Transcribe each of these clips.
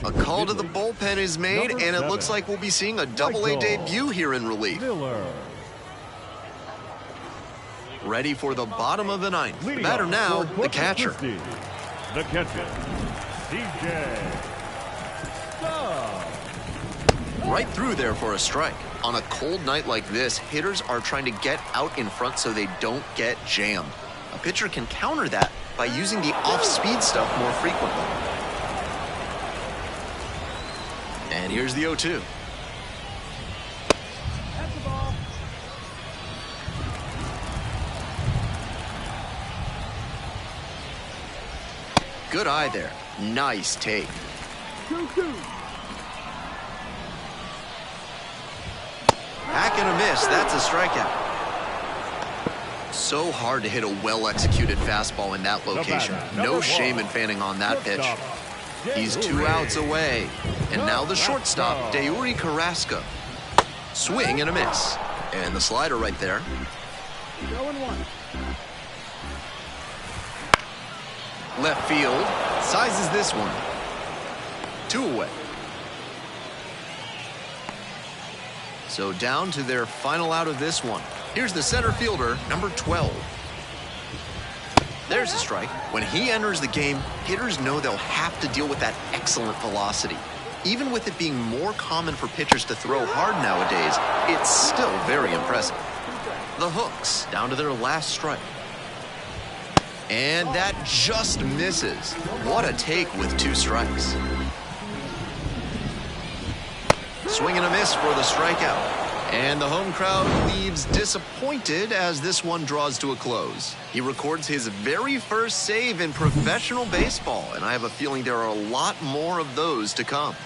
A call to the bullpen is made, and it looks like we'll be seeing a Double-A debut here in relief. Ready for the bottom of the ninth. The batter now, the catcher. The catcher, DJ. Right through there for a strike. On a cold night like this, hitters are trying to get out in front so they don't get jammed. A pitcher can counter that by using the off-speed stuff more frequently. And here's the 0-2. That's the ball. Good eye there. Nice take. 2-2. Back and a miss. That's a strikeout. So hard to hit a well-executed fastball in that location. No shame in fanning on that pitch. He's 2 outs away. And now the shortstop, Deuri Carrasco. Swing and a miss. And the slider right there. 0-1. Left field. Sizes this one. 2 away. So down to their final out of this one. Here's the center fielder, number 12. There's a strike. When he enters the game, hitters know they'll have to deal with that excellent velocity. Even with it being more common for pitchers to throw hard nowadays, it's still very impressive. The hooks down to their last strike. And that just misses. What a take with 2 strikes. Swing and a miss for the strikeout. And the home crowd leaves disappointed as this one draws to a close. He records his very first save in professional baseball, and I have a feeling there are a lot more of those to come.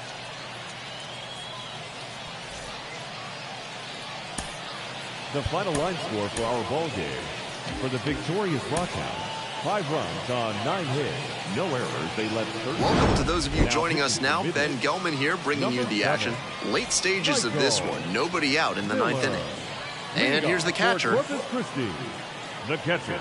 The final line score for our ball game. For the victorious Rockhounds, 5 runs on 9 hits, no errors. They led 13. Welcome to those of you joining us now. Ben Gelman here, bringing you the action. Late stages of this one, nobody out in the 9th inning. And here's the catcher. The catcher,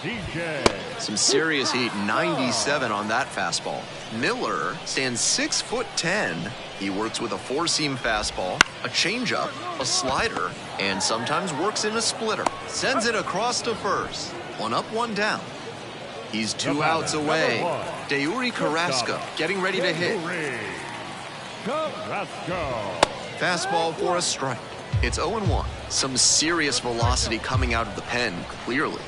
DJ. Some serious heat, 97 on that fastball. Miller stands 6'10". He works with a 4-seam fastball, a changeup, a slider, and sometimes works in a splitter. Sends it across to first. 1 up, 1 down. He's 2 outs away. Dauri Carrasco getting ready to hit. Fastball for a strike. It's 0-1. Some serious velocity coming out of the pen, clearly.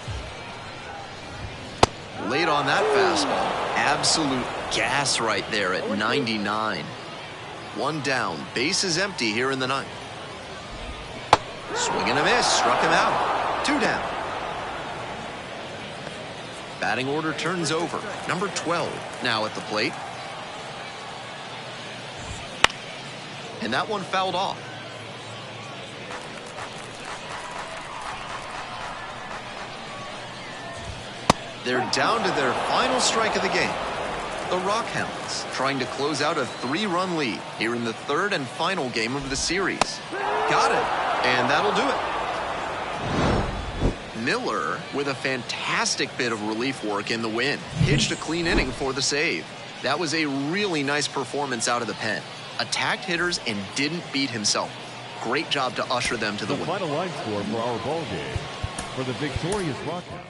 Late on that fastball. Absolute gas right there at 99. 1 down. Base is empty here in the 9th. Swing and a miss. Struck him out. 2 down. Batting order turns over. Number 12 now at the plate. And that one fouled off. They're down to their final strike of the game. The Rockhounds trying to close out a 3-run lead here in the 3rd and final game of the series. Got it, and that'll do it. Miller with a fantastic bit of relief work in the win. Pitched a clean inning for the save. That was a really nice performance out of the pen. Attacked hitters and didn't beat himself. Great job to usher them to the win. The final line score for our ball game. For the victorious Rockhounds.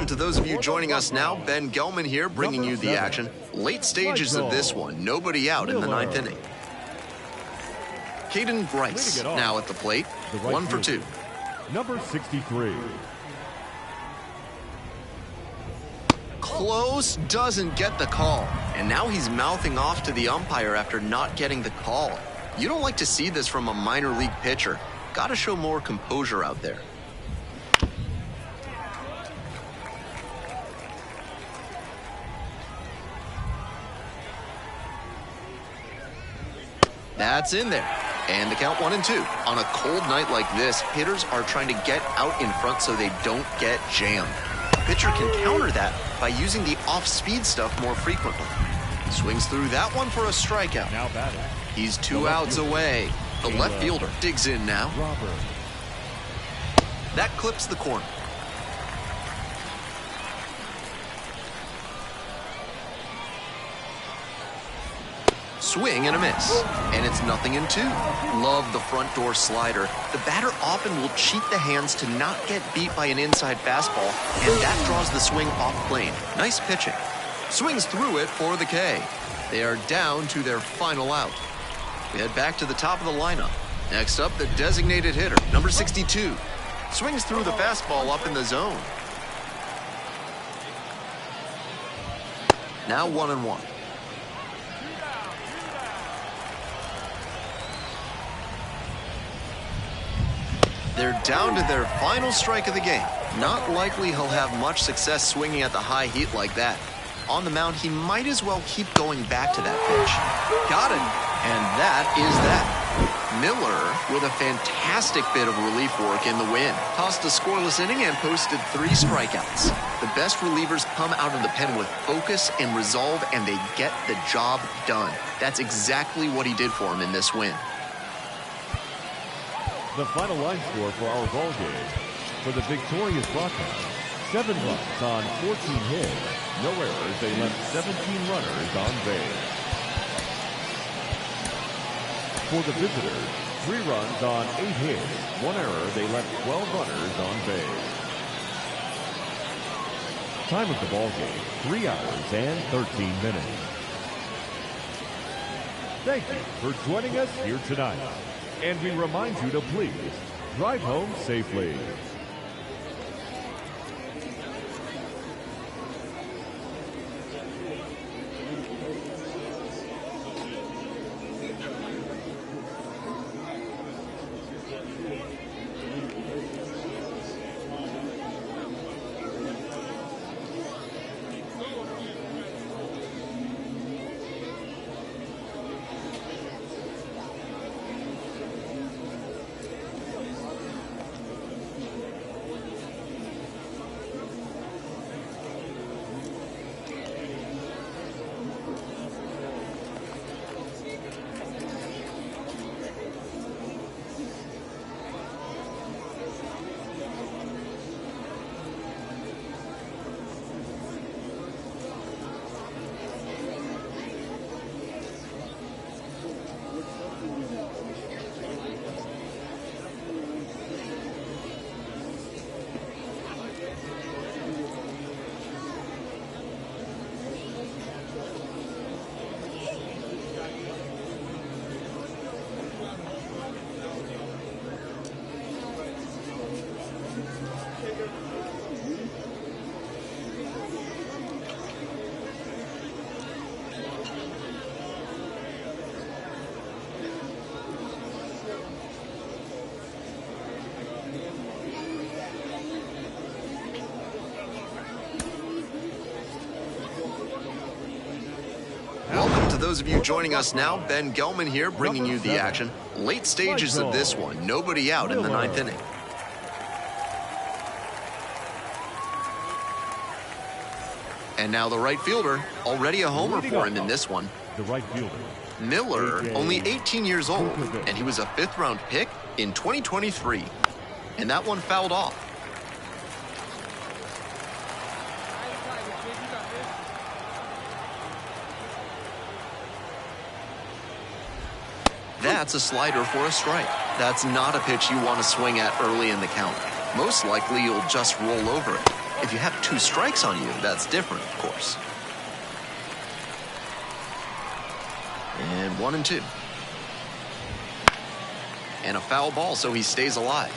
to those of you joining us now. Ben Gelman here, bringing you the action. Late stages of this one. Nobody out in the 9th inning. Caden Bryce now at the plate. 1 for 2. Number 63. Close, doesn't get the call. And now he's mouthing off to the umpire after not getting the call. You don't like to see this from a minor league pitcher. Got to show more composure out there. That's in there. And the count 1-2. On a cold night like this, hitters are trying to get out in front so they don't get jammed. A pitcher can counter that by using the off-speed stuff more frequently. Swings through that one for a strikeout. Now batting. He's 2 outs away. The left fielder digs in now. That clips the corner. Swing and a miss. And it's 0-2. Love the front door slider. The batter often will cheat the hands to not get beat by an inside fastball, and that draws the swing off plane. Nice pitching. Swings through it for the K. They are down to their final out. We head back to the top of the lineup. Next up, the designated hitter, number 62. Swings through the fastball up in the zone. Now 1-1. They're down to their final strike of the game. Not likely he'll have much success swinging at the high heat like that. On the mound, he might as well keep going back to that pitch. Got it. And that is that. Miller with a fantastic bit of relief work in the win. Tossed a scoreless inning and posted 3 strikeouts. The best relievers come out of the pen with focus and resolve, and they get the job done. That's exactly what he did for him in this win. The final line score for our ball game. For the victorious Rockhounds, 7 runs on 14 hits. No errors. They left 17 runners on base. For the visitors, 3 runs on 8 hits. 1 error. They left 12 runners on base. Time of the ball game, 3 hours and 13 minutes. Thank you for joining us here tonight. And we remind you to please drive home safely. Welcome to those of you joining us now. Ben Gelman here, bringing you the action. Late stages of this one. Nobody out in the 9th inning. And now the right fielder, already a homer for him in this one. The right fielder. Miller, only 18 years old, and he was a 5th-round pick in 2023. And that one fouled off. That's a slider for a strike. That's not a pitch you want to swing at early in the count. Most likely you'll just roll over it. If you have 2 strikes on you, that's different, of course. And 1-2. And a foul ball, so he stays alive.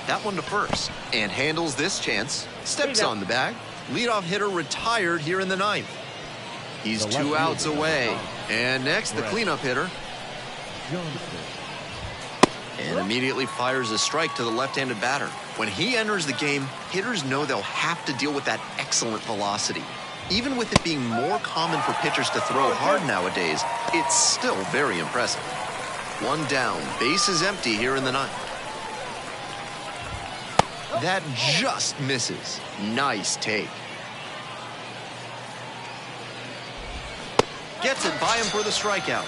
That one to first, and handles this chance. Steps on the bag. Leadoff hitter retired here in the 9th. He's 2 outs away. And next, the cleanup hitter. And immediately fires a strike to the left-handed batter. When he enters the game, hitters know they'll have to deal with that excellent velocity. Even with it being more common for pitchers to throw hard nowadays, it's still very impressive. 1 down, base is empty here in the 9th. That just misses. Nice take. Gets it by him for the strikeout.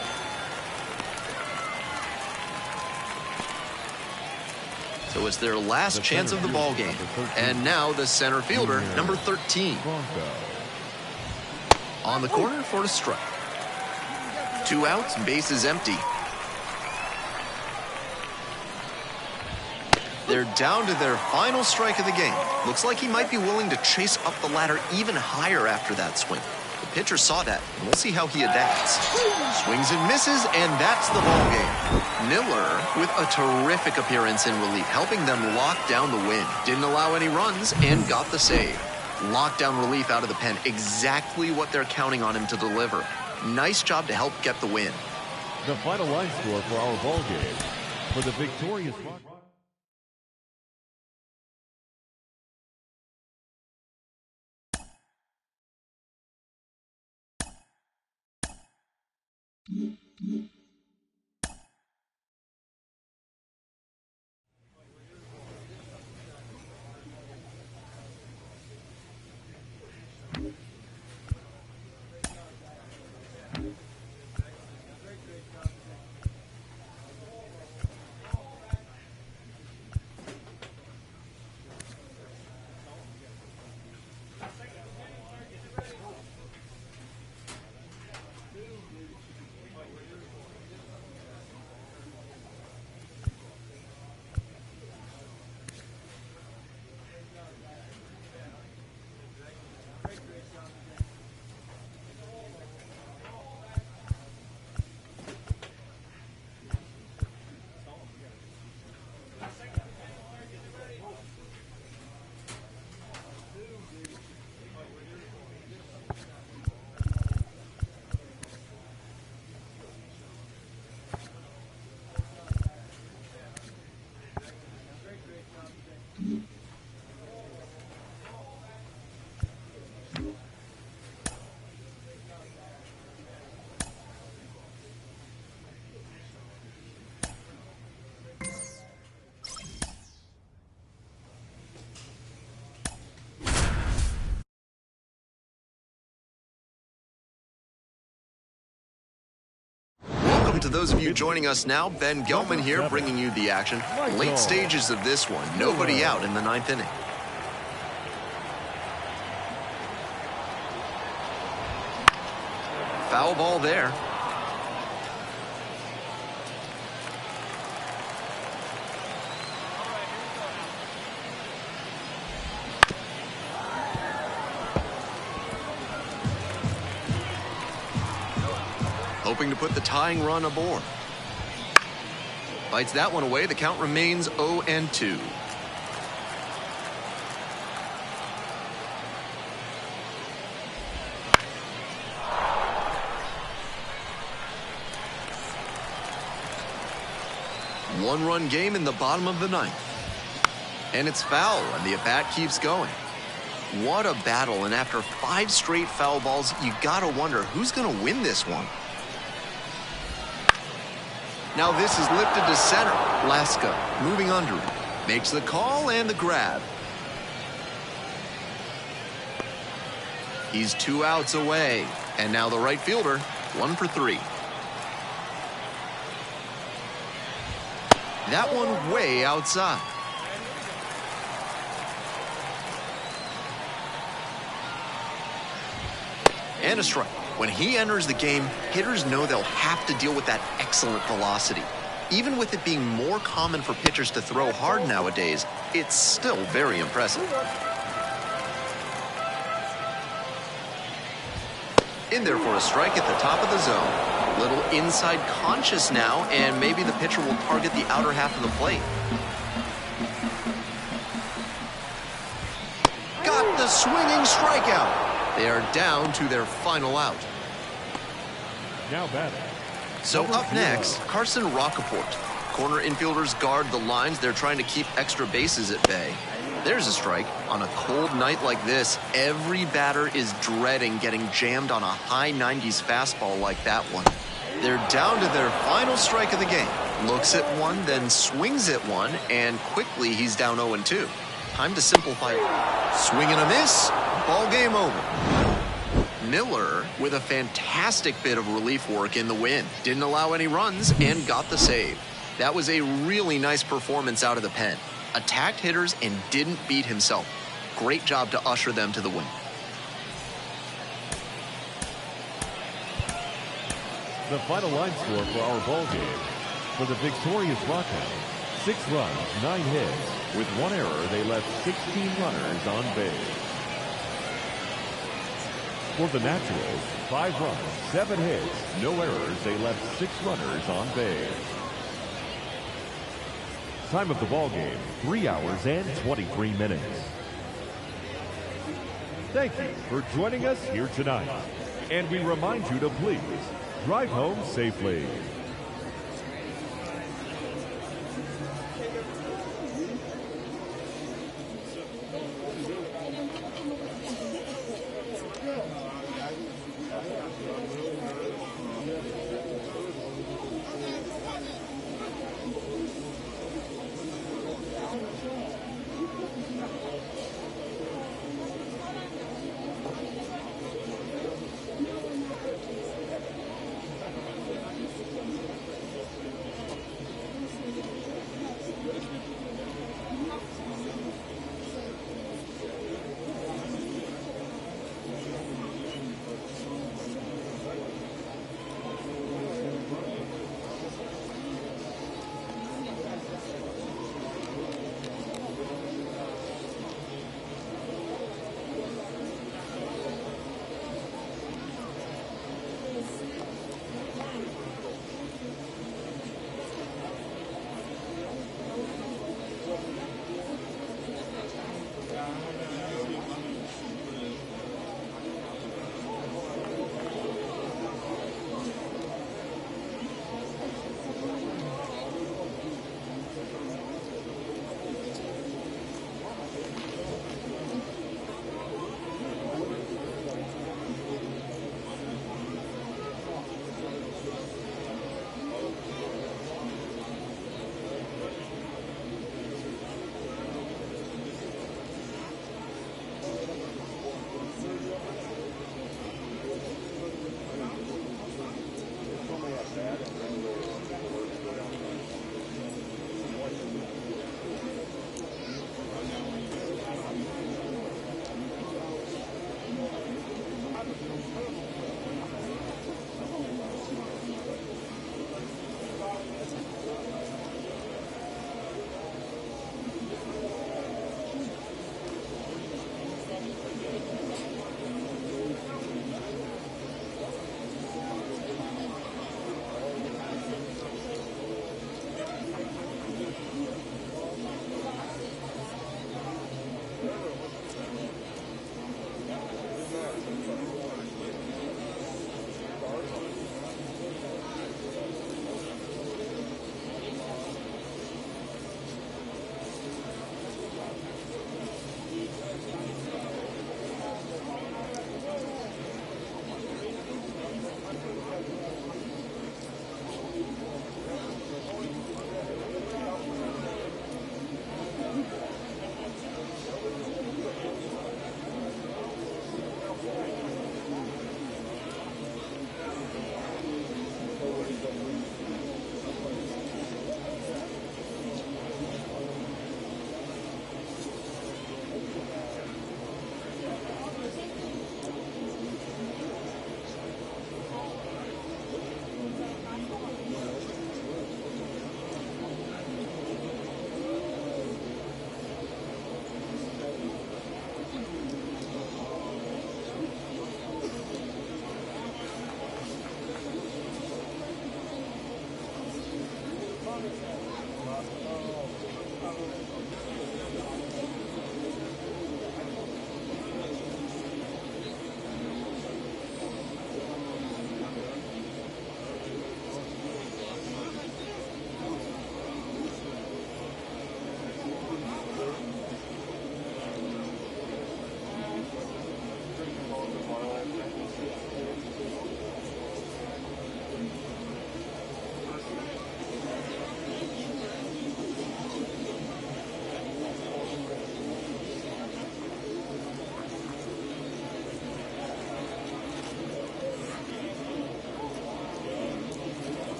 So it's their last chance of the ball game. And now the center fielder, number 13. On the corner for a strike. 2 outs, base is empty. They're down to their final strike of the game. Looks like he might be willing to chase up the ladder even higher after that swing. The pitcher saw that, and we'll see how he adapts. Swings and misses, and that's the ball game. Miller with a terrific appearance in relief, helping them lock down the win. Didn't allow any runs and got the save. Lockdown relief out of the pen, exactly what they're counting on him to deliver. Nice job to help get the win. The final line score for our ball game. For the victorious Rock. To those of you joining us now, Ben Gelman here bringing you the action. Late stages of this one, nobody out in the 9th inning. Foul ball there. Hoping to put the tying run aboard. Bites that one away. The count remains 0-2. One-run game in the bottom of the 9th. And it's foul, and the at-bat keeps going. What a battle, and after 5 straight foul balls, you gotta wonder who's gonna win this one. Now this is lifted to center. Laska moving under it. Makes the call and the grab. He's 2 outs away. And now the right fielder, 1 for 3. That one way outside. And a strike. When he enters the game, hitters know they'll have to deal with that excellent velocity. Even with it being more common for pitchers to throw hard nowadays, it's still very impressive. In there for a strike at the top of the zone. Little inside conscious now, and maybe the pitcher will target the outer half of the plate. Got the swinging strikeout. They are down to their final out. Now batting. So up next, Carson Rockaport. Corner infielders guard the lines. They're trying to keep extra bases at bay. There's a strike. On a cold night like this, every batter is dreading getting jammed on a high 90s fastball like that one. They're down to their final strike of the game. Looks at one, then swings at one, and quickly he's down 0-2. Time to simplify it. Swing and a miss. Ball game over. Miller with a fantastic bit of relief work in the win. Didn't allow any runs and got the save. That was a really nice performance out of the pen. Attacked hitters and didn't beat himself. Great job to usher them to the win. The final line score for our ball game. For the victorious Rockhounds, 6 runs, 9 hits. With 1 error, they left 16 runners on base. For the Naturals, 5 runs, 7 hits, no errors. They left 6 runners on base. Time of the ball game, 3 hours and 23 minutes. Thank you for joining us here tonight. And we remind you to please drive home safely.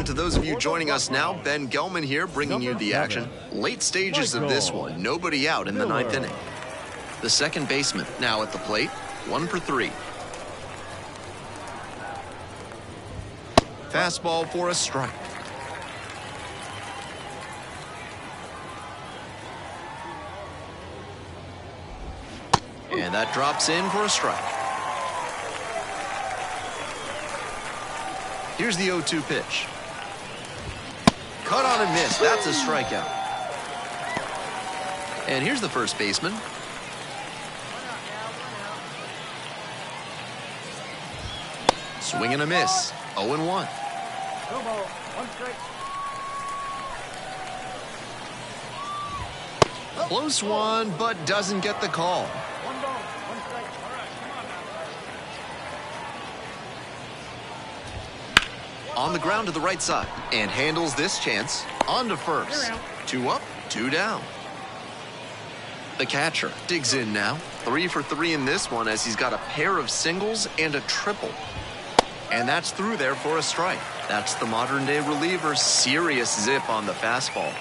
To those of you joining us now, Ben Gelman here, bringing you the action. Late stages of this one, nobody out in the ninth inning. The second baseman now at the plate, 1 for 3. Fastball for a strike. And that drops in for a strike. Here's the 0-2 pitch. Cut on and miss. That's a strikeout. And here's the first baseman. Swing and a miss. 0-1. Close one, but doesn't get the call. On the ground to the right side and handles this chance. On to first. 2 up, 2 down. The catcher digs in now. 3 for 3 in this one as he's got a pair of singles and a triple. And that's through there for a strike. That's the modern day reliever. Serious zip on the fastball.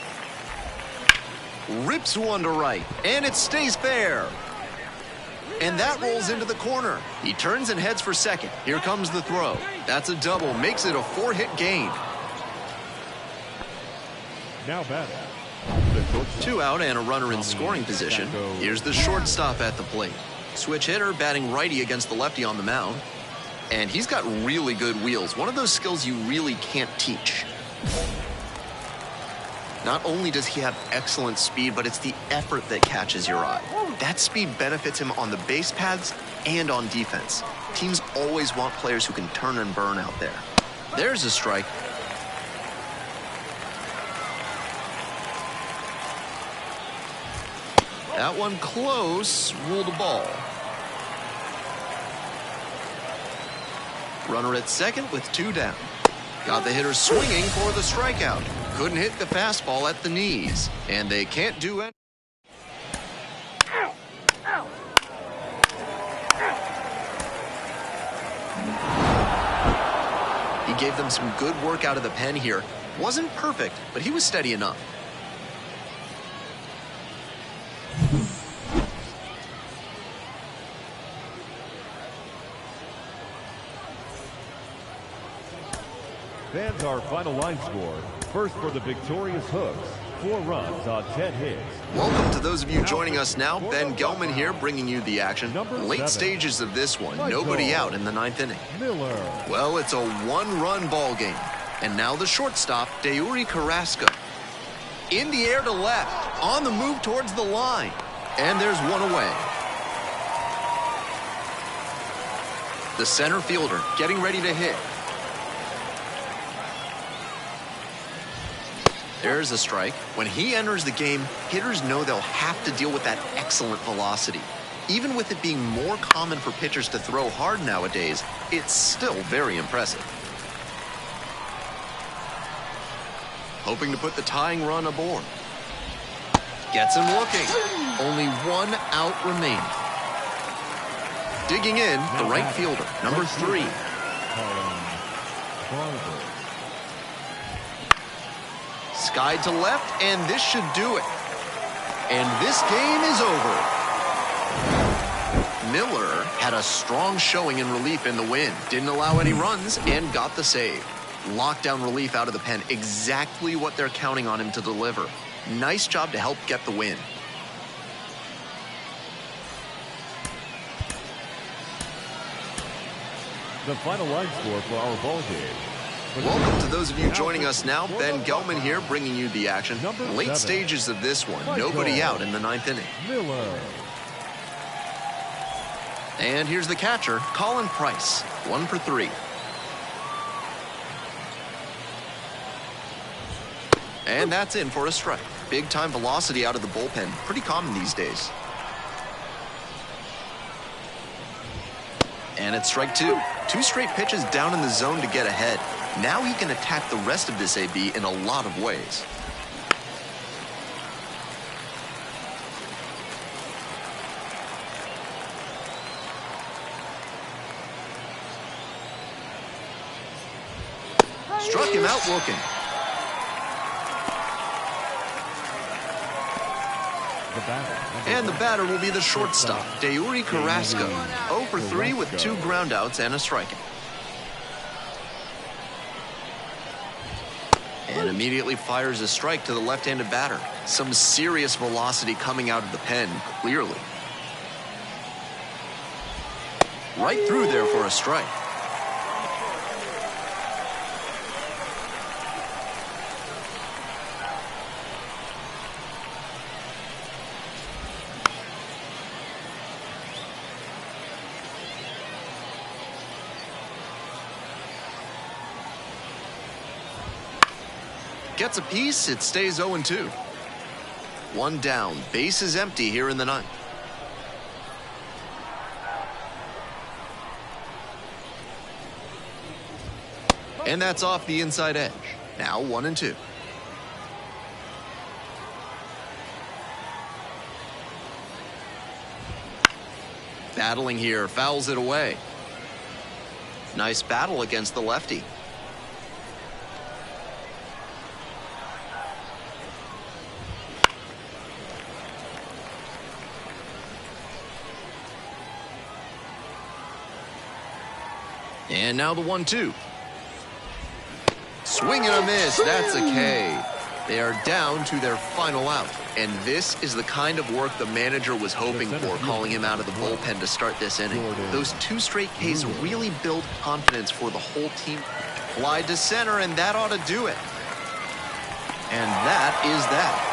Rips one to right and it stays fair. And that rolls into the corner. He turns and heads for second. Here comes the throw. That's a double. Makes it a 4-hit gain. Now batting. 2 out and a runner in scoring position. Here's the shortstop at the plate. Switch hitter batting righty against the lefty on the mound. And he's got really good wheels. One of those skills you really can't teach. Not only does he have excellent speed, but it's the effort that catches your eye. That speed benefits him on the base paths and on defense. Teams always want players who can turn and burn out there. There's a strike. That one close, ruled a ball. Runner at second with 2 down. Got the hitter swinging for the strikeout. Couldn't hit the fastball at the knees. And they can't do it. He gave them some good work out of the pen here. Wasn't perfect, but he was steady enough. Fans, our final line score. First for the victorious Hooks. 4 runs on 10 hits. Welcome to those of you joining us now. Ben Gelman here, bringing you the action. Late 7. Stages of this one. Nobody out in the 9th inning. Miller. Well, it's a 1-run ball game. And now the shortstop, Carrasco. In the air to left. On the move towards the line. And there's one away. The center fielder getting ready to hit. There's a strike. When he enters the game, hitters know they'll have to deal with that excellent velocity. Even with it being more common for pitchers to throw hard nowadays, it's still very impressive. Hoping to put the tying run aboard. Gets him looking. Only 1 out remaining. Digging in, the right fielder, number 3. Skied to left, and this should do it. And this game is over. Miller had a strong showing in relief in the win. Didn't allow any runs and got the save. Lockdown relief out of the pen, exactly what they're counting on him to deliver. Nice job to help get the win. The final line score for our ball game. Welcome to those of you joining us now. Ben Gelman here, bringing you the action. Late stages of this one. Nobody out in the 9th inning. Miller. And here's the catcher, Colin Price, 1 for 3. And that's in for a strike. Big time velocity out of the bullpen. Pretty common these days. And it's strike 2. 2 straight pitches down in the zone to get ahead. Now he can attack the rest of this AB in a lot of ways. Struck him out looking. And the batter will be the shortstop, Carrasco. 0 for 3 with 2 groundouts and a strikeout. And immediately fires a strike to the left-handed batter. Some serious velocity coming out of the pen, clearly. Right through there for a strike. Gets a piece, it stays 0-2. 1 down, base is empty here in the 9th. And that's off the inside edge. Now 1-2. Battling here, fouls it away. Nice battle against the lefty. And now the 1-2. Swing and a miss. That's a K. They are down to their final out. And this is the kind of work the manager was hoping for, calling him out of the bullpen to start this inning. Those 2 straight Ks really build confidence for the whole team. Fly to center, and that ought to do it. And that is that.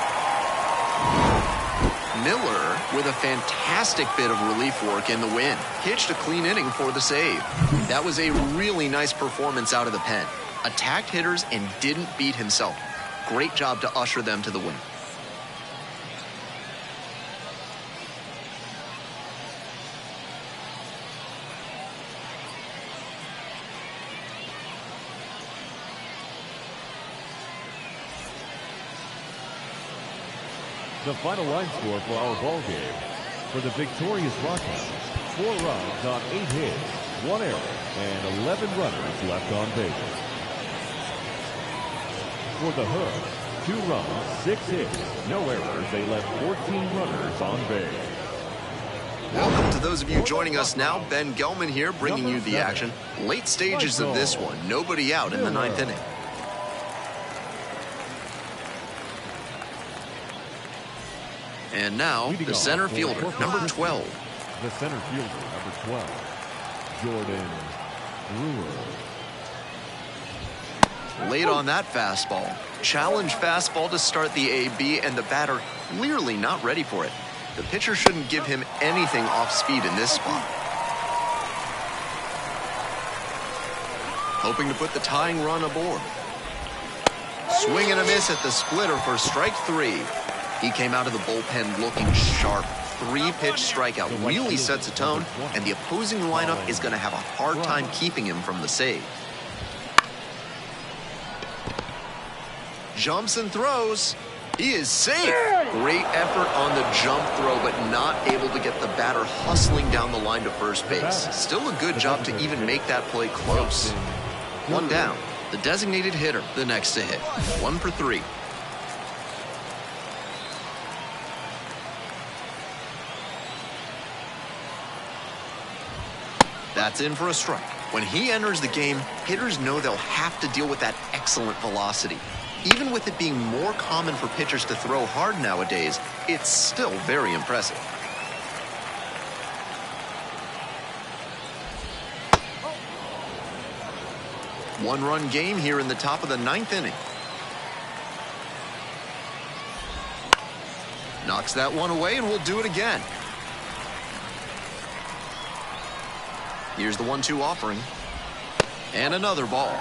Miller with a fantastic bit of relief work in the win. Pitched a clean inning for the save. That was a really nice performance out of the pen. Attacked hitters and didn't beat himself. Great job to usher them to the win. The final line score for our ball game. For the victorious Rockhounds, 4 runs on 8 hits, 1 error, and 11 runners left on base. For the Hoods, 2 runs, 6 hits, no errors. They left 14 runners on base. Welcome to those of you joining us now. Ben Gelman here, bringing you the action. Late stages of this one. Nobody out in the 9th inning. And now, the center fielder, number 12. The center fielder, number 12, Jordan Brewer. Late on that fastball. Challenge fastball to start the AB, and the batter clearly not ready for it. The pitcher shouldn't give him anything off speed in this spot. Hoping to put the tying run aboard. Swing and a miss at the splitter for strike 3. He came out of the bullpen looking sharp. 3-pitch strikeout really sets a tone, and the opposing lineup is going to have a hard time keeping him from the save. Jumps and throws. He is safe. Great effort on the jump throw, but not able to get the batter hustling down the line to first base. Still a good job to even make that play close. 1 down. The designated hitter, the next to hit. 1 for 3. That's in for a strike. When he enters the game, hitters know they'll have to deal with that excellent velocity. Even with it being more common for pitchers to throw hard nowadays, it's still very impressive. One-run game here in the top of the 9th inning. Knocks that one away, and we'll do it again. Here's the 1-2 offering. And another ball.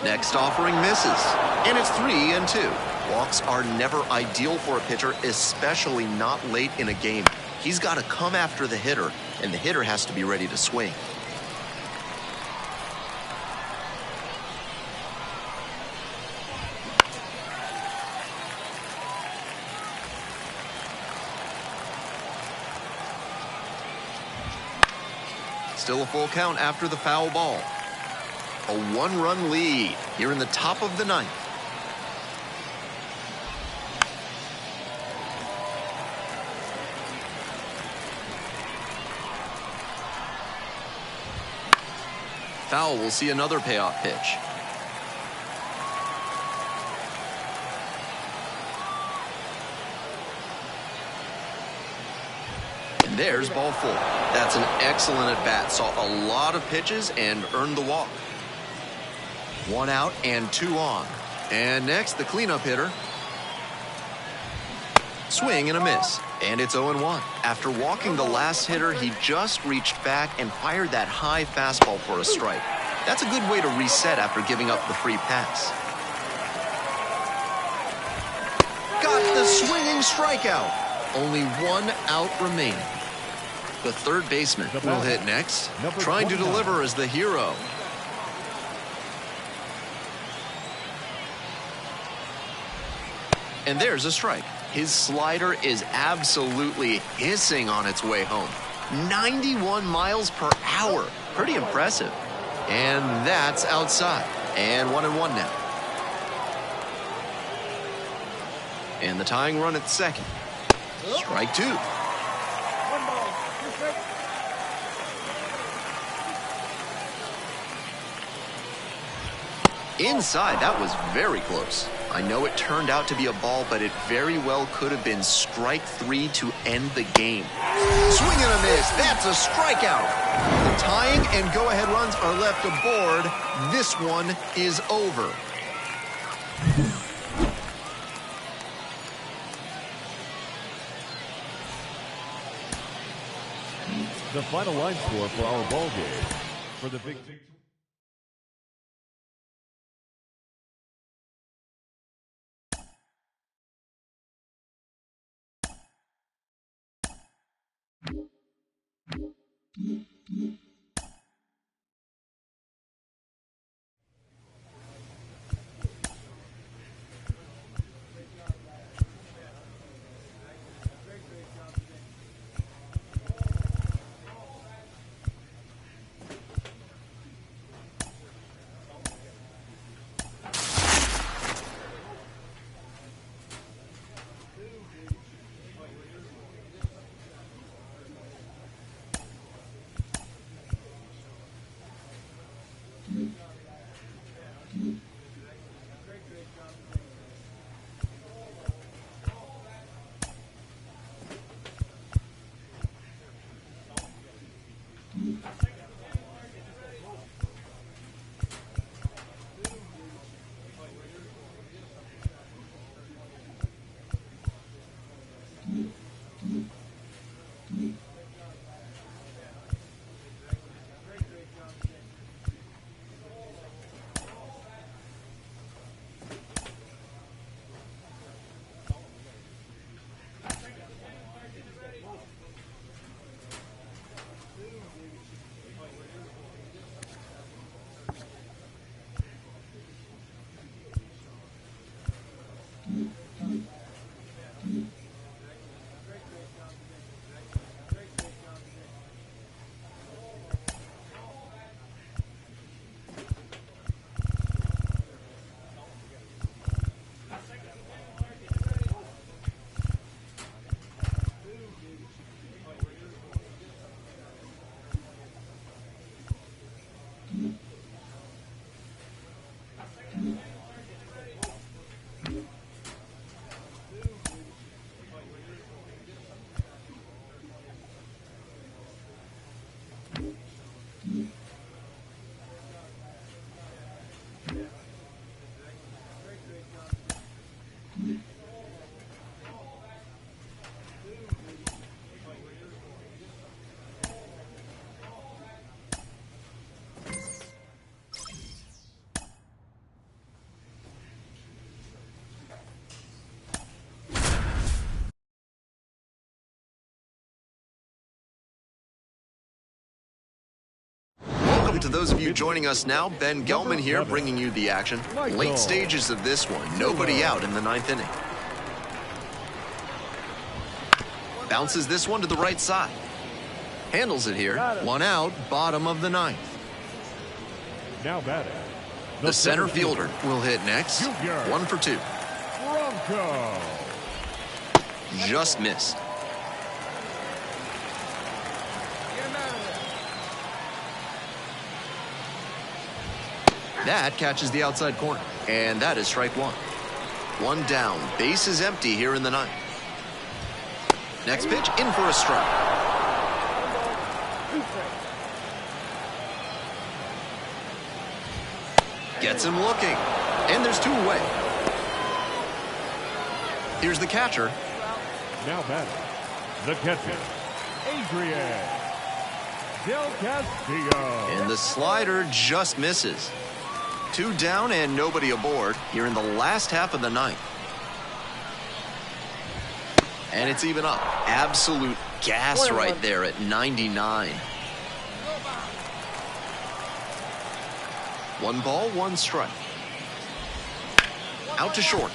Next offering misses. And it's 3-2. Walks are never ideal for a pitcher, especially not late in a game. He's got to come after the hitter, and the hitter has to be ready to swing. Still a full count after the foul ball. A 1-run lead here in the top of the 9th. Foul will see another payoff pitch. And there's ball 4. That's an excellent at-bat. Saw a lot of pitches and earned the walk. 1 out and 2 on. And next, the cleanup hitter. Swing and a miss. And it's 0-1. After walking the last hitter, he just reached back and fired that high fastball for a strike. That's a good way to reset after giving up the free pass. Got the swinging strikeout. Only 1 out remaining. The third baseman will hit next, trying to deliver as the hero. And there's a strike. His slider is absolutely hissing on its way home. 91 miles per hour. Pretty impressive. And that's outside. And 1-1 now. And the tying run at second. Strike 2. 1 ball, 2 strikes. Inside, that was very close. I know it turned out to be a ball, but it very well could have been strike 3 to end the game. Swing and a miss. That's a strikeout. The tying and go-ahead runs are left aboard. This one is over. The final line score for our ball game. For the big... to those of you joining us now. Ben Gelman here, bringing you the action. Late stages of this one. Nobody out in the 9th inning. Bounces this one to the right side. Handles it here. 1 out, bottom of the 9th. Now batting. The center fielder will hit next. 1 for 2. Bronco. Just missed. That catches the outside corner, and that is strike 1. 1 down. Base is empty here in the 9th. Next pitch, in for a strike. Gets him looking, and there's 2 away. Here's the catcher. Now batting. The catcher, Adrian Del Castillo. And the slider just misses. 2 down and nobody aboard here in the last half of the 9th. And it's even up. Absolute gas right there at 99. 1 ball, 1 strike. Out to short.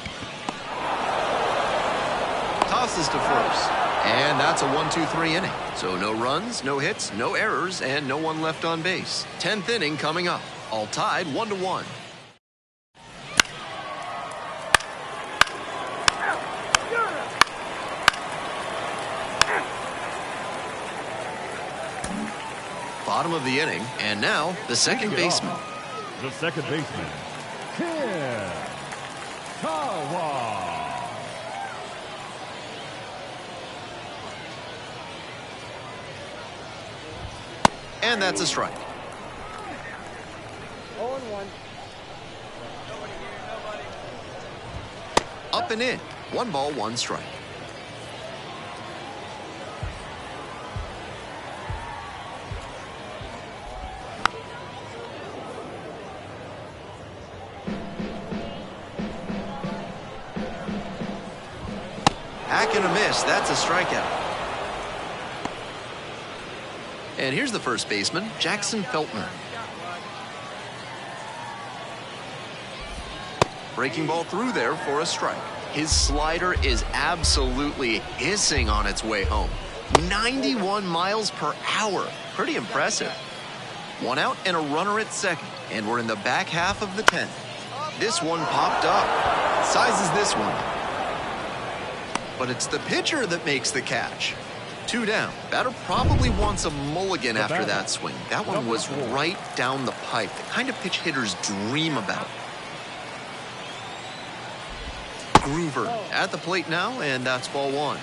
Tosses to first. And that's a 1-2-3 inning. So no runs, no hits, no errors, and no one left on base. 10th inning coming up. All tied 1-1. Bottom of the inning, and now the second baseman. The second baseman, Kim Kawa. And that's a strike. 0-1. Up and in. 1 ball, 1 strike. Hack and a miss. That's a strikeout. And here's the first baseman, Jackson Feltner. Breaking ball through there for a strike. His slider is absolutely hissing on its way home. 91 miles per hour. Pretty impressive. 1 out and a runner at second. And we're in the back half of the 10th. This one popped up. Sizes this one. But it's the pitcher that makes the catch. 2 down. Batter probably wants a mulligan after that swing. That one was right down the pipe. The kind of pitch hitters dream about. Groover at the plate now, and that's ball 1.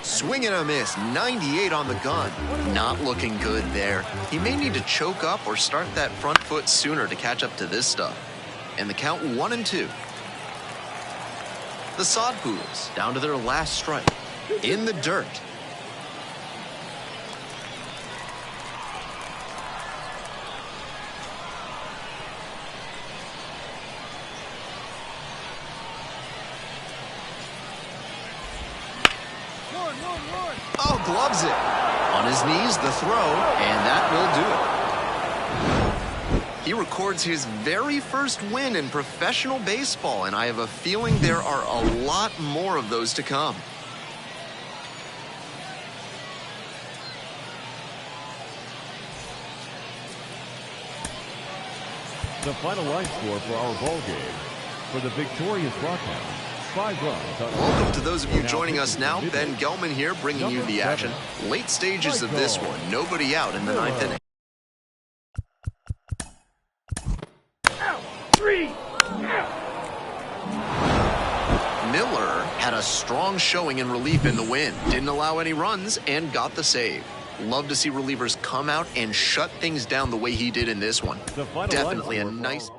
Swing and a miss. 98 on the gun. Not looking good there. He may need to choke up or start that front foot sooner to catch up to this stuff. And the count 1-2. The Sod Poodles down to their last strike. In the dirt. Oh, gloves it. On his knees, the throw, and that will do it. He records his very first win in professional baseball, and I have a feeling there are a lot more of those to come. The final line score for our ball game. For the victorious Rockhounds, 5 runs. Welcome to those of you joining us now. Ben Gelman here, bringing you the action. Late stages of this one. Nobody out in the 9th inning. 3. Miller had a strong showing in relief in the win. Didn't allow any runs and got the save. Love to see relievers come out and shut things down the way he did in this one. Definitely a nice...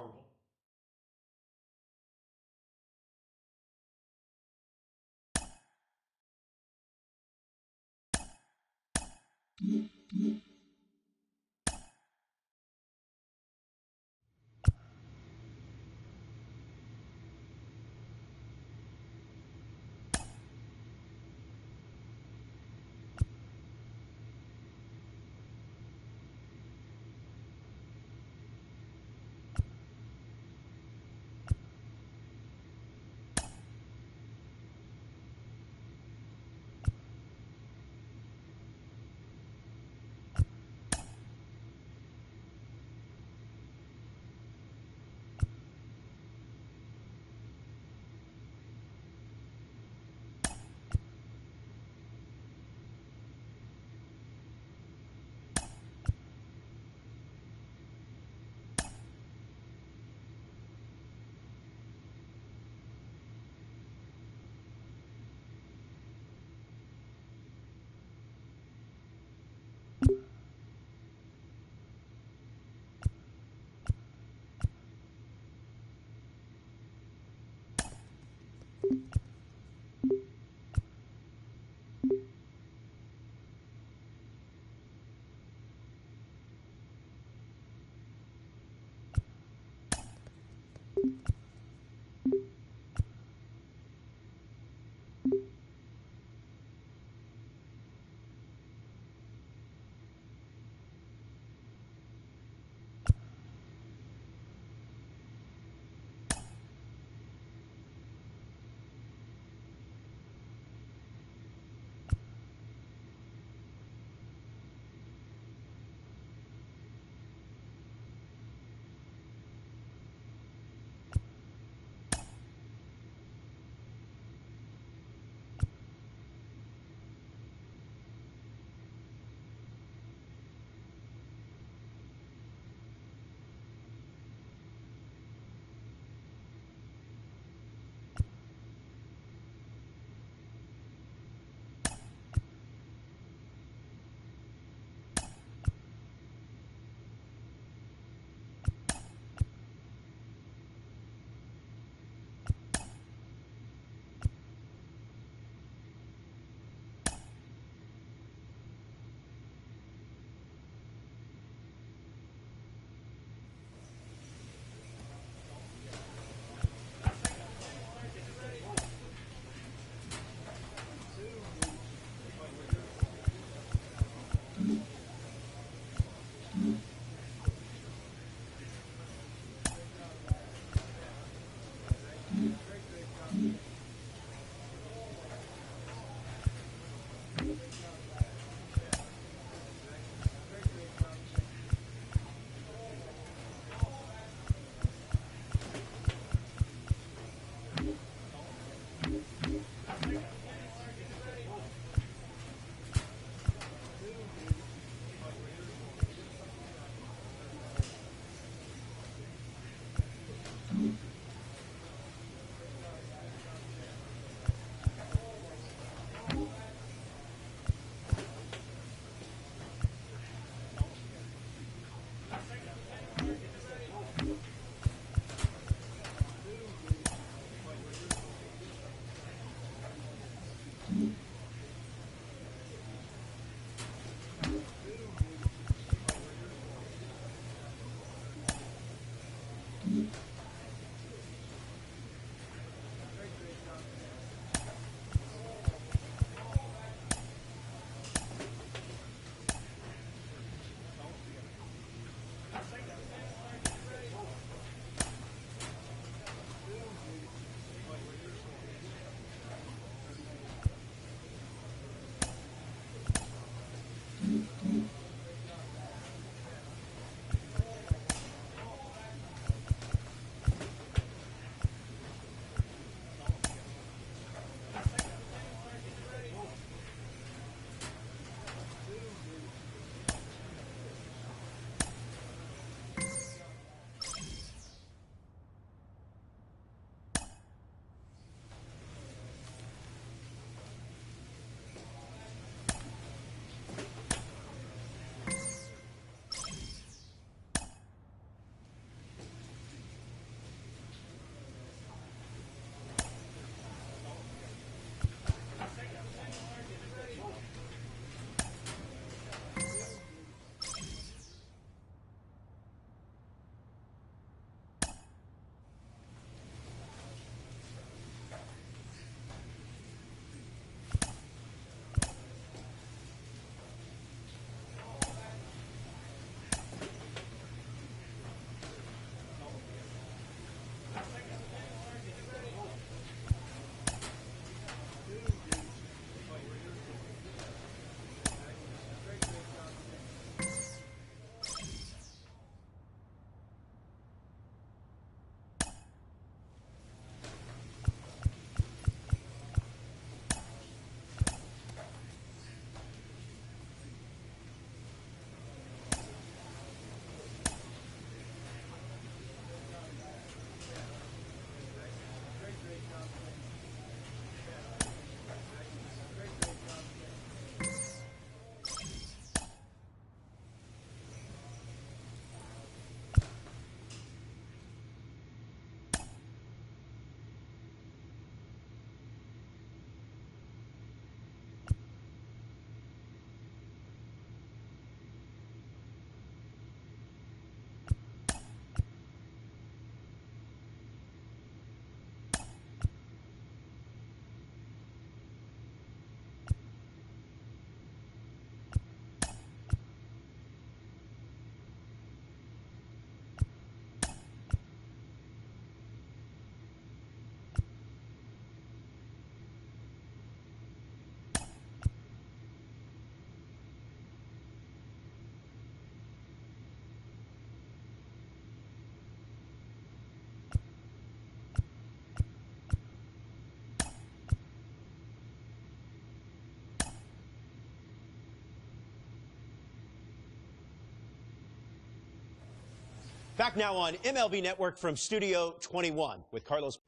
Back now on MLB Network from Studio 21 with Carlos.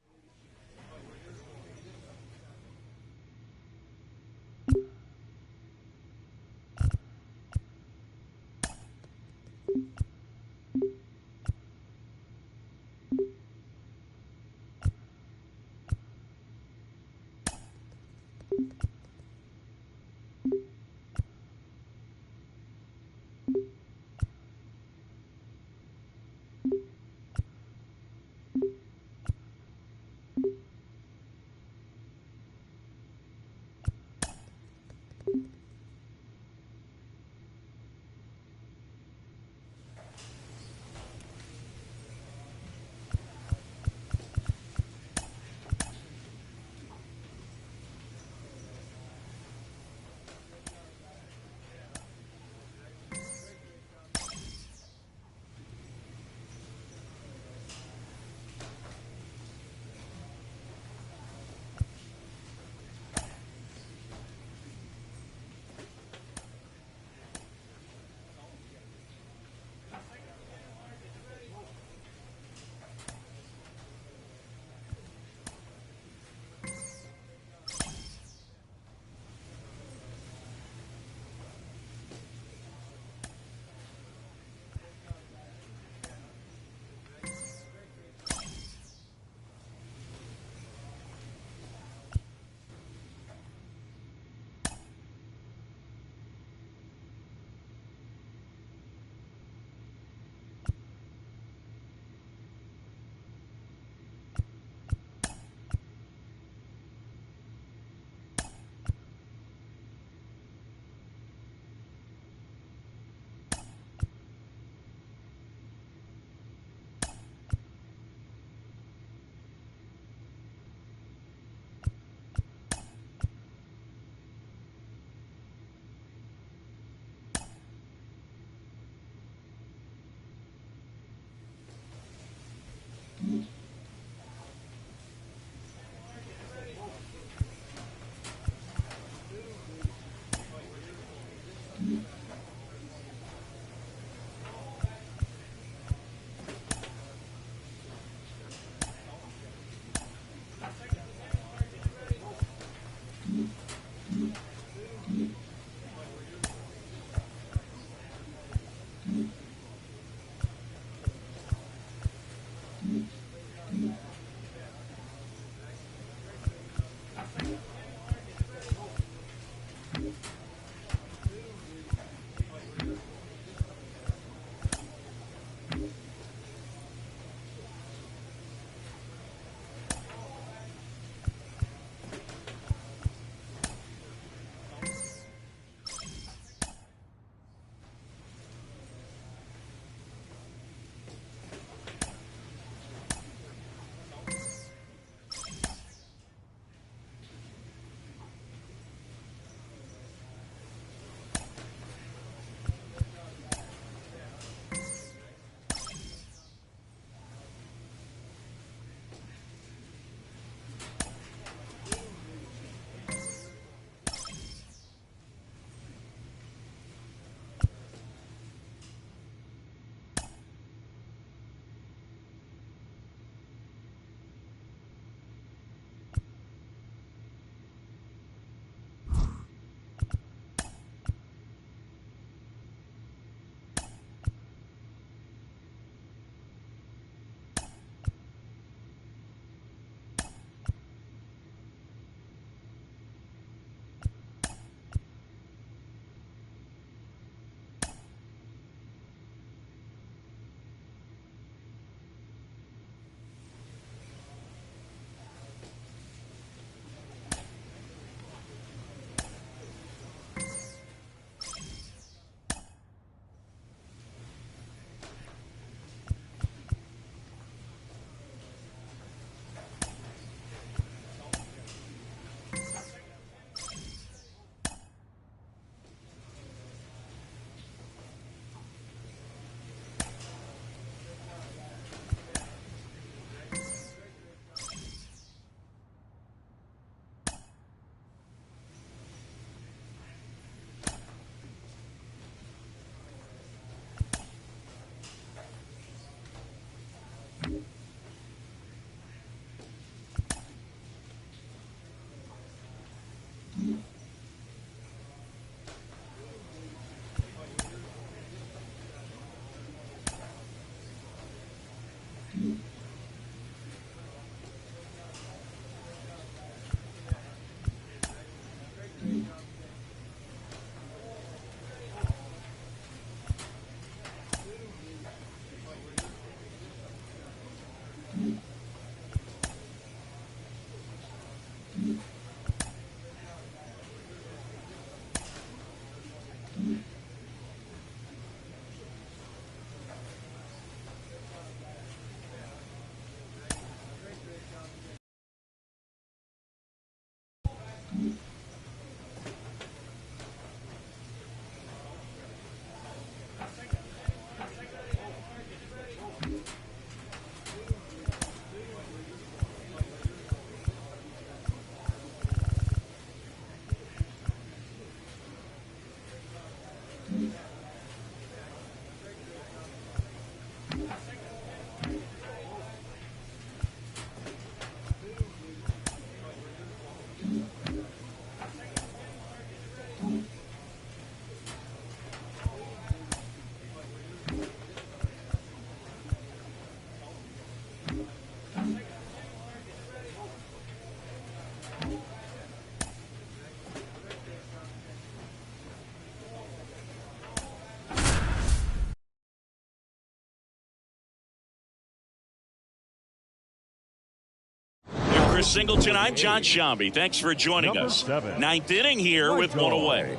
Chris Singleton, I'm John Shambi. Thanks for joining us. 7. Ninth inning here with one away.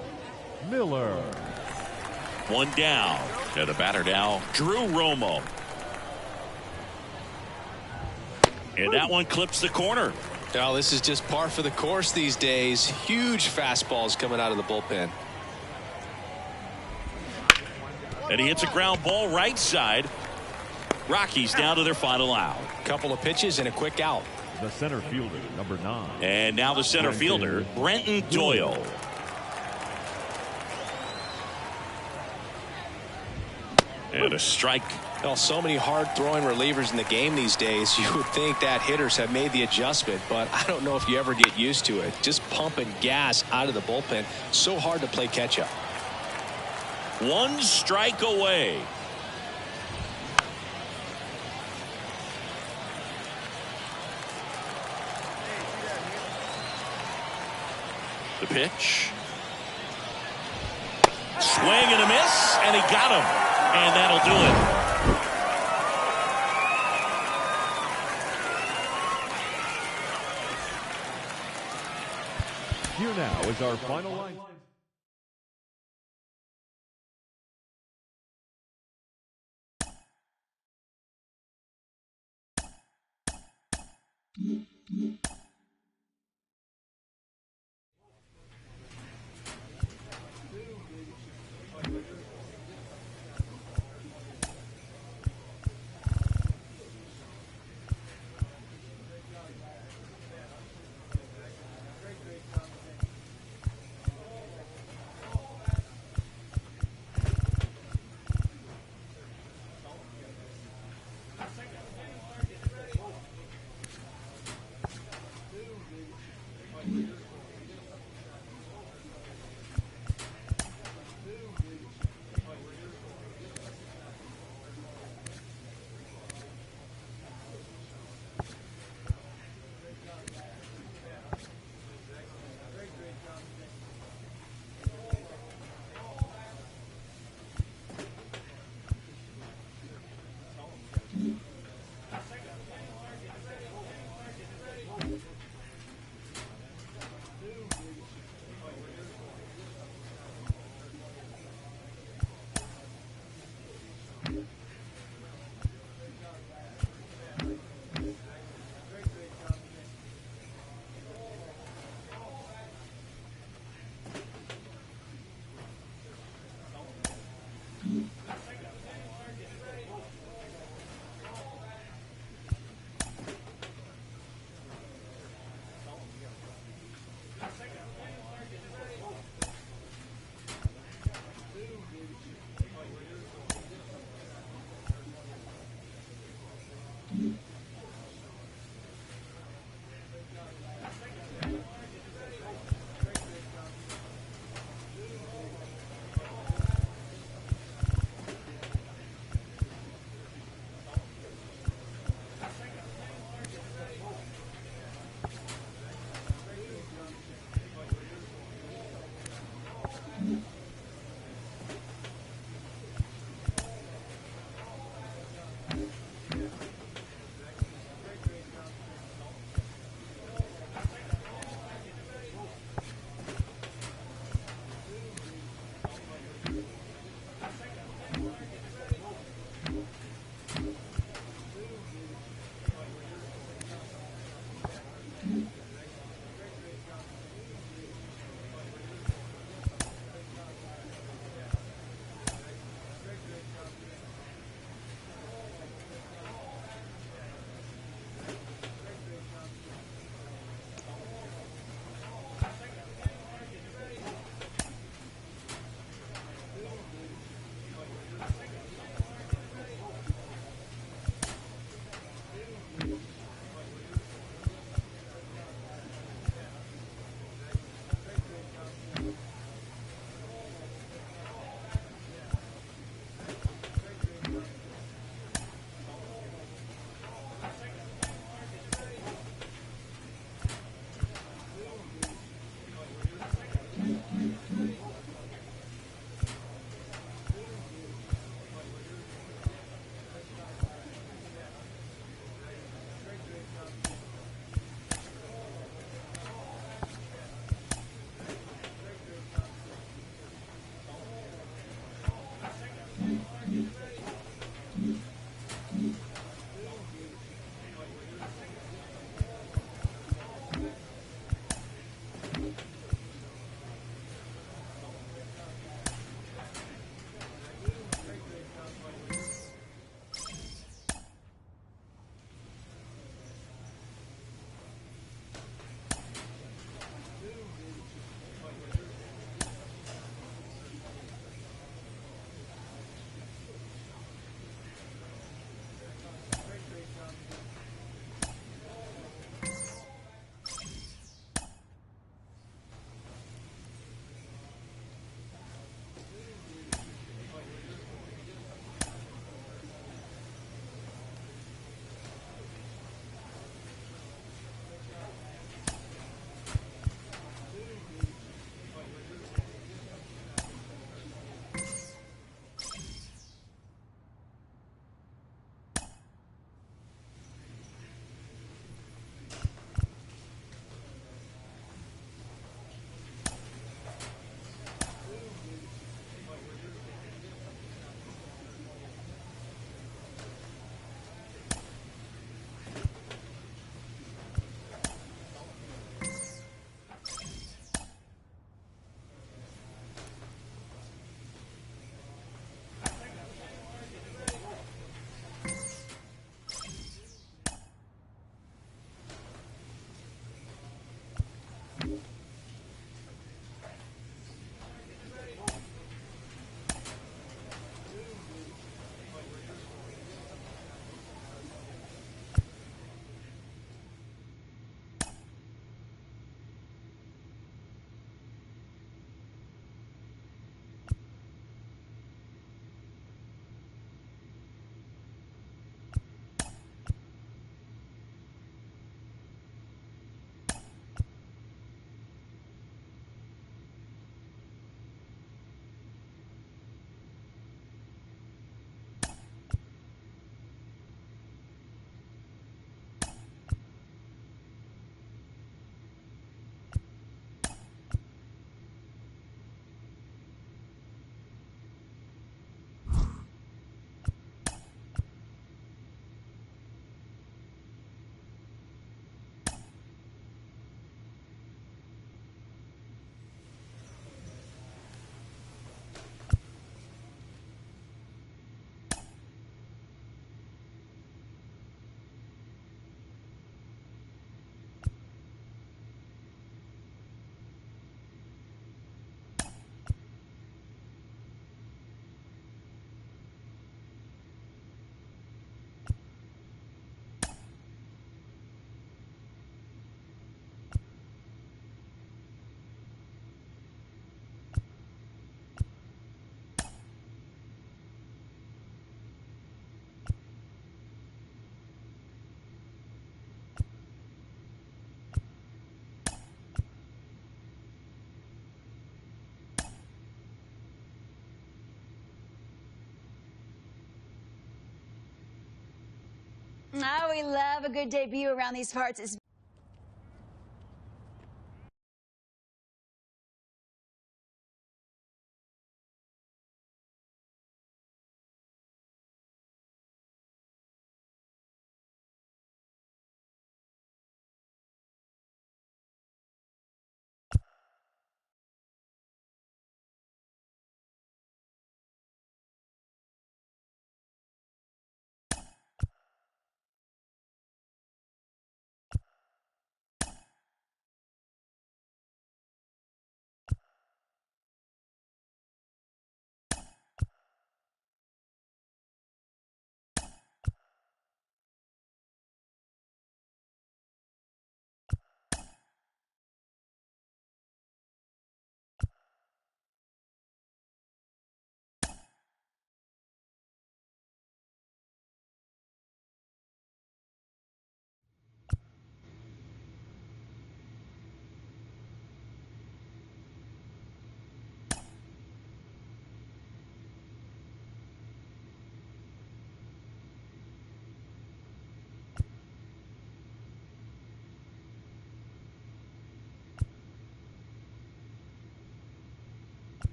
Miller. One down. To the batter now, Drew Romo. And that one clips the corner. Oh, this is just par for the course these days. Huge fastballs coming out of the bullpen. And he hits a ground ball right side. Rockies down to their final out. Couple of pitches and a quick out. The center fielder, number 9. And now the center fielder, Brenton Doyle. And a strike. Well, so many hard-throwing relievers in the game these days. You would think that hitters have made the adjustment, but I don't know if you ever get used to it. Just pumping gas out of the bullpen. So hard to play catch-up. 1 strike away. The pitch. Swing and a miss, and he got him. And that'll do it. Here now is our final line. Oh, we love a good debut around these parts.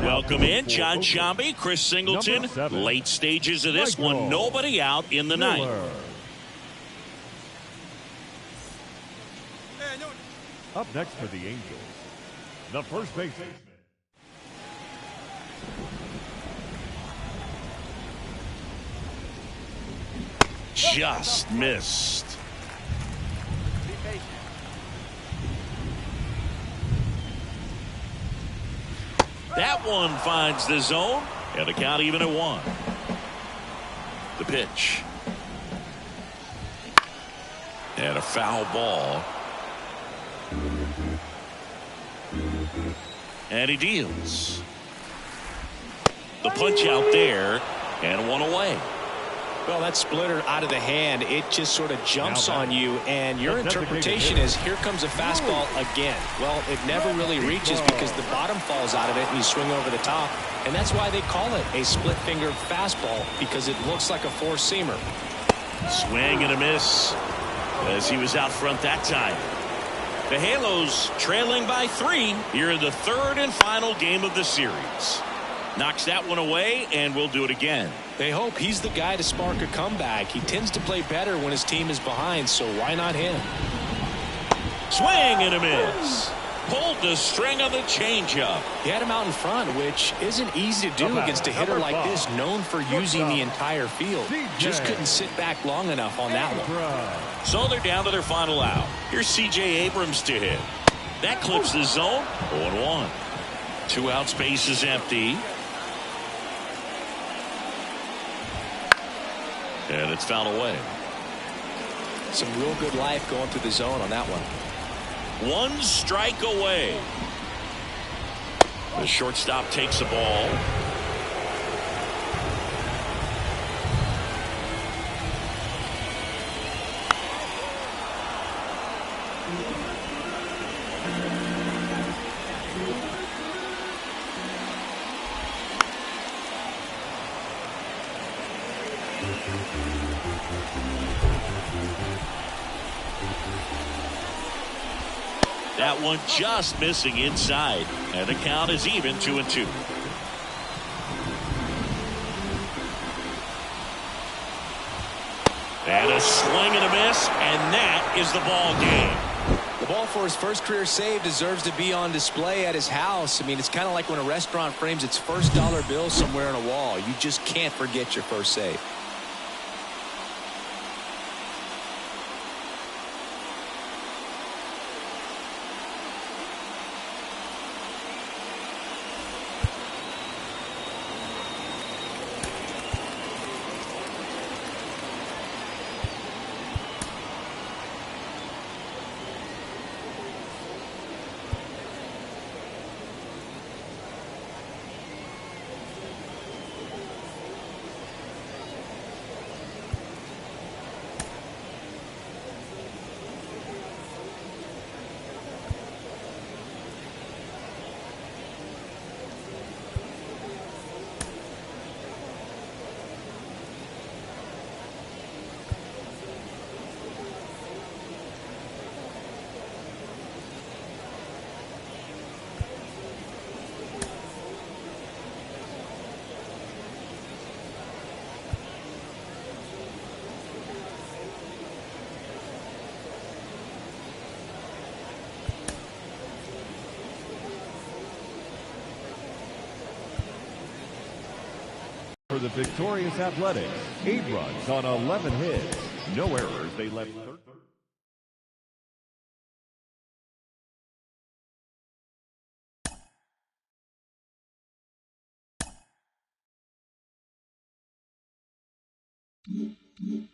Welcome in, John Shambi, Chris Singleton. Late stages of this one, nobody out in the ninth. Up next for the Angels, the first baseman. Just missed. That one finds the zone, and the count even at 1. The pitch. And a foul ball. And he deals. The punch out there, and one away. Well, that splitter out of the hand, it just sort of jumps on you, and your interpretation is, here comes a fastball again. Well, it never really reaches because the bottom falls out of it and you swing over the top, and that's why they call it a split-fingered fastball, because it looks like a four-seamer. Swing and a miss as he was out front that time. The Halos trailing by 3 here in the third and final game of the series. Knocks that one away, and we'll do it again. They hope he's the guy to spark a comeback. He tends to play better when his team is behind, so why not him? Swing and a miss. Pulled the string on the changeup. He had him out in front, which isn't easy to do against a hitter like this, known for using the entire field. Just couldn't sit back long enough on that one. So they're down to their final out. Here's C.J. Abrams to hit. That clips the zone. 0-1. 2 outs, base is empty. And it's fouled away. Some real good life going through the zone on that one. 1 strike away. The shortstop takes the ball. That one just missing inside, and the count is even 2-2. And a swing and a miss, and that is the ball game. The ball for his first career save deserves to be on display at his house. I mean, it's kind of like when a restaurant frames its first dollar bill somewhere on a wall. You just can't forget your first save. For the victorious Athletics, 8 runs on 11 hits. No errors. They left 13.